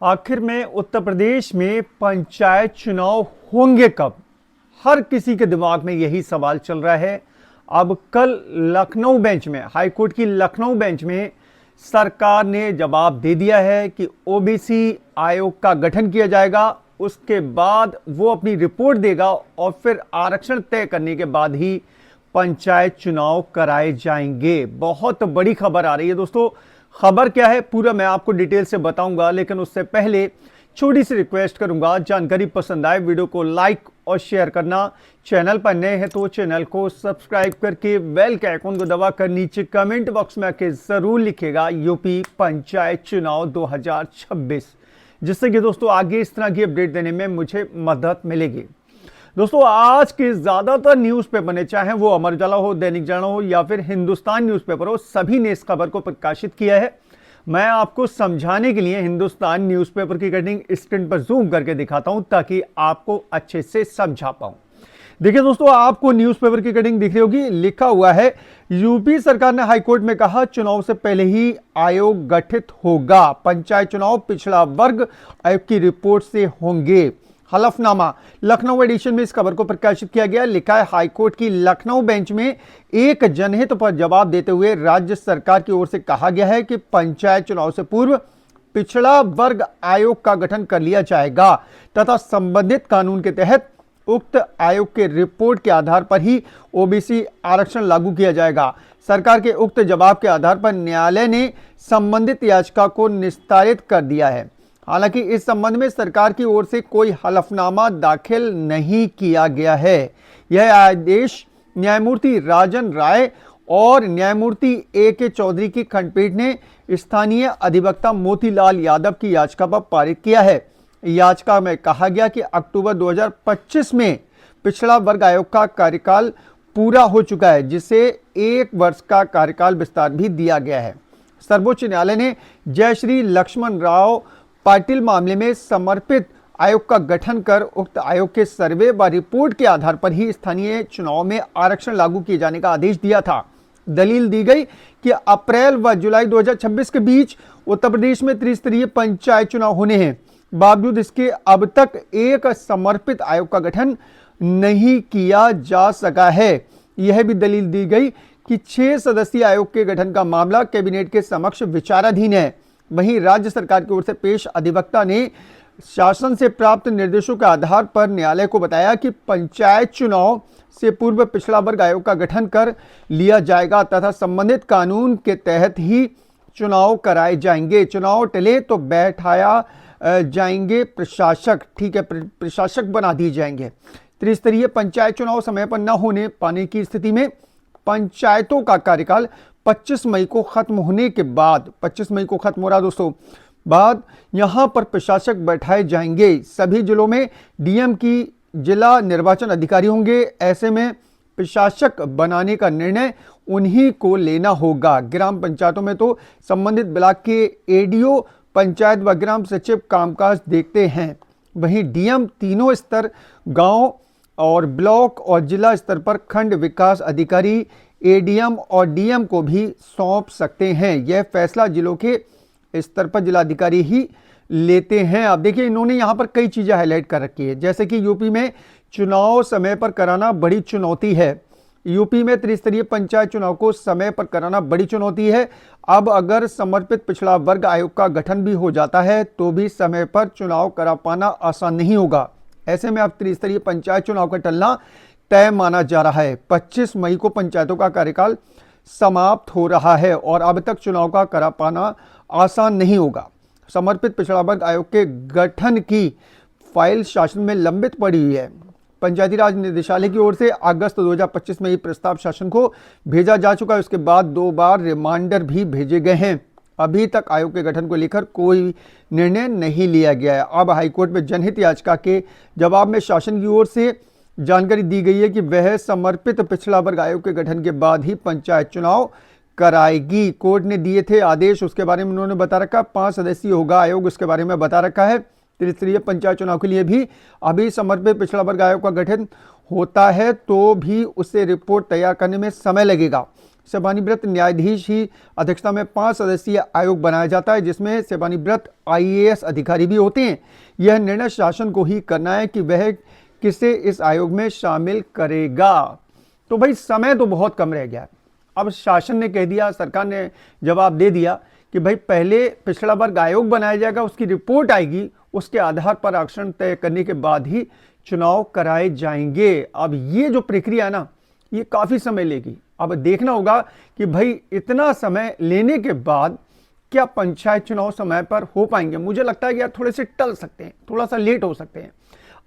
आखिर में उत्तर प्रदेश में पंचायत चुनाव होंगे कब? हर किसी के दिमाग में यही सवाल चल रहा है। अब कल लखनऊ बेंच में, हाईकोर्ट की लखनऊ बेंच में सरकार ने जवाब दे दिया है कि ओबीसी आयोग का गठन किया जाएगा। उसके बाद वो अपनी रिपोर्ट देगा और फिर आरक्षण तय करने के बाद ही पंचायत चुनाव कराए जाएंगे। बहुत बड़ी खबर आ रही है दोस्तों। खबर क्या है पूरा मैं आपको डिटेल से बताऊंगा, लेकिन उससे पहले छोटी सी रिक्वेस्ट करूंगा, जानकारी पसंद आए वीडियो को लाइक और शेयर करना। चैनल पर नए हैं तो चैनल को सब्सक्राइब करके बेल के आइकन को दबाकर नीचे कमेंट बॉक्स में आके जरूर लिखेगा यूपी पंचायत चुनाव 2026, जिससे कि दोस्तों आगे इस तरह की अपडेट देने में मुझे मदद मिलेगी। दोस्तों आज के ज्यादातर न्यूज़पेपर ने, चाहे वो अमर उजाला हो, दैनिक जागरण हो या फिर हिंदुस्तान न्यूज़पेपर हो, सभी ने इस खबर को प्रकाशित किया है। मैं आपको समझाने के लिए हिंदुस्तान न्यूज़पेपर की कटिंग स्क्रीन पर जूम करके दिखाता हूं ताकि आपको अच्छे से समझा पाऊं। देखिए दोस्तों, आपको न्यूज़पेपर की कटिंग दिख रही होगी, लिखा हुआ है यूपी सरकार ने हाईकोर्ट में कहा चुनाव से पहले ही आयोग गठित होगा। पंचायत चुनाव पिछड़ा वर्ग आयोग की रिपोर्ट से होंगे। हलफनामा लखनऊ एडिशन में इस खबर को प्रकाशित किया गया। लिखा है हाईकोर्ट की लखनऊ बेंच में एक जनहित पर जवाब देते हुए राज्य सरकार की ओर से कहा गया है कि पंचायत चुनाव से पूर्व पिछड़ा वर्ग आयोग का गठन कर लिया जाएगा तथा संबंधित कानून के तहत उक्त आयोग के रिपोर्ट के आधार पर ही ओबीसी आरक्षण लागू किया जाएगा। सरकार के उक्त जवाब के आधार पर न्यायालय ने संबंधित याचिका को निस्तारित कर दिया है। हालांकि इस संबंध में सरकार की ओर से कोई हलफनामा दाखिल नहीं किया गया है। यह आदेश न्यायमूर्ति राजन राय और न्यायमूर्ति ए.के. चौधरी की खंडपीठ ने स्थानीय अधिवक्ता मोतीलाल यादव की याचिका पर पारित किया है। याचिका में कहा गया कि अक्टूबर 2025 में पिछड़ा वर्ग आयोग का कार्यकाल पूरा हो चुका है, जिसे 1 वर्ष का कार्यकाल विस्तार भी दिया गया है। सर्वोच्च न्यायालय ने जयश्री लक्ष्मण राव पाटिल मामले में समर्पित आयोग का गठन कर उक्त आयोग के सर्वे व रिपोर्ट के आधार पर ही स्थानीय चुनाव में आरक्षण लागू किए जाने का आदेश दिया था। दलील दी गई कि अप्रैल व जुलाई 2026 के बीच उत्तर प्रदेश में त्रिस्तरीय पंचायत चुनाव होने हैं, बावजूद इसके अब तक एक समर्पित आयोग का गठन नहीं किया जा सका है। यह भी दलील दी गई कि 6 सदस्यीय आयोग के गठन का मामला कैबिनेट के समक्ष विचाराधीन है। वहीं राज्य सरकार की ओर से पेश अधिवक्ता ने शासन से प्राप्त निर्देशों के आधार पर न्यायालय को बताया कि पंचायत चुनाव से पूर्व पिछड़ा वर्ग आयोग का गठन कर लिया जाएगा तथा संबंधित कानून के तहत ही चुनाव कराए जाएंगे। चुनाव टले तो बैठाया जाएंगे प्रशासक, ठीक है, प्रशासक बना दिए जाएंगे। त्रिस्तरीय पंचायत चुनाव समय पर न होने पाने की स्थिति में पंचायतों का कार्यकाल 25 मई को खत्म होने के बाद, 25 मई को खत्म हो रहा दोस्तों, बाद यहां पर प्रशासक बैठाए जाएंगे। सभी जिलों में डीएम की जिला निर्वाचन अधिकारी होंगे। ऐसे में प्रशासक बनाने का निर्णय उन्हीं को लेना होगा। ग्राम पंचायतों में तो संबंधित ब्लॉक के एडीओ, पंचायत व ग्राम सचिव कामकाज देखते हैं। वहीं डीएम तीनों स्तर, गांव और ब्लॉक और जिला स्तर पर खंड विकास अधिकारी एडीएम और डीएम को भी सौंप सकते हैं। यह फैसला जिलों के स्तर पर जिलाधिकारी ही लेते हैं। अब देखिए, इन्होंने यहाँ पर कई चीजें हाईलाइट कर रखी है, जैसे कि यूपी में चुनाव समय पर कराना बड़ी चुनौती है। यूपी में त्रिस्तरीय पंचायत चुनाव को समय पर कराना बड़ी चुनौती है। अब अगर समर्पित पिछड़ा वर्ग आयोग का गठन भी हो जाता है तो भी समय पर चुनाव करा पाना आसान नहीं होगा। ऐसे में अब त्रिस्तरीय पंचायत चुनाव का टलना तय माना जा रहा है। 25 मई को पंचायतों का कार्यकाल समाप्त हो रहा है और अब तक चुनाव का करा पाना आसान नहीं होगा। समर्पित पिछड़ा वर्ग आयोग के गठन की फाइल शासन में लंबित पड़ी हुई है। पंचायती राज निदेशालय की ओर से अगस्त 2025 में ये प्रस्ताव शासन को भेजा जा चुका है। उसके बाद 2 बार रिमाइंडर भी भेजे गए हैं। अभी तक आयोग के गठन को लेकर कोई निर्णय नहीं लिया गया है। अब हाईकोर्ट में जनहित याचिका के जवाब में शासन की ओर से जानकारी दी गई है कि वह समर्पित पिछड़ा वर्ग आयोग के गठन के बाद ही पंचायत चुनाव कराएगी। कोर्ट ने दिए थे आदेश, उसके बारे में उन्होंने बता रखा। 5 सदस्यीय होगा आयोग, उसके बारे में बता रखा है। त्रिस्तरीय पंचायत चुनाव के लिए भी अभी समर्पित पिछड़ा वर्ग आयोग का गठन होता है तो भी उसे रिपोर्ट तैयार करने में समय लगेगा। सेवानिवृत्त न्यायाधीश की अध्यक्षता में 5 सदस्यीय आयोग बनाया जाता है, जिसमें सेवानिवृत्त IAS अधिकारी भी होते हैं। यह निर्णय शासन को ही करना है कि वह किसे इस आयोग में शामिल करेगा। तो भाई समय तो बहुत कम रह गया है। अब शासन ने कह दिया, सरकार ने जवाब दे दिया कि भाई पहले पिछड़ा वर्ग आयोग बनाया जाएगा, उसकी रिपोर्ट आएगी, उसके आधार पर आरक्षण तय करने के बाद ही चुनाव कराए जाएंगे। अब ये जो प्रक्रिया है ना, ये काफी समय लेगी। अब देखना होगा कि भाई इतना समय लेने के बाद क्या पंचायत चुनाव समय पर हो पाएंगे। मुझे लगता है कि यार थोड़े से टल सकते हैं, थोड़ा सा लेट हो सकते हैं।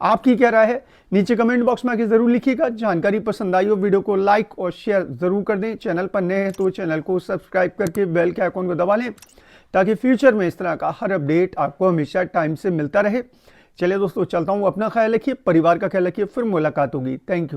आपकी क्या राय है, नीचे कमेंट बॉक्स में आके जरूर लिखिएगा। जानकारी पसंद आई हो वीडियो को लाइक और शेयर जरूर कर दें। चैनल पर नए हैं तो चैनल को सब्सक्राइब करके बेल के आइकॉन को दबा लें, ताकि फ्यूचर में इस तरह का हर अपडेट आपको हमेशा टाइम से मिलता रहे। चलिए दोस्तों, चलता हूँ। अपना ख्याल रखिए, परिवार का ख्याल रखिए। फिर मुलाकात होगी। Thank you.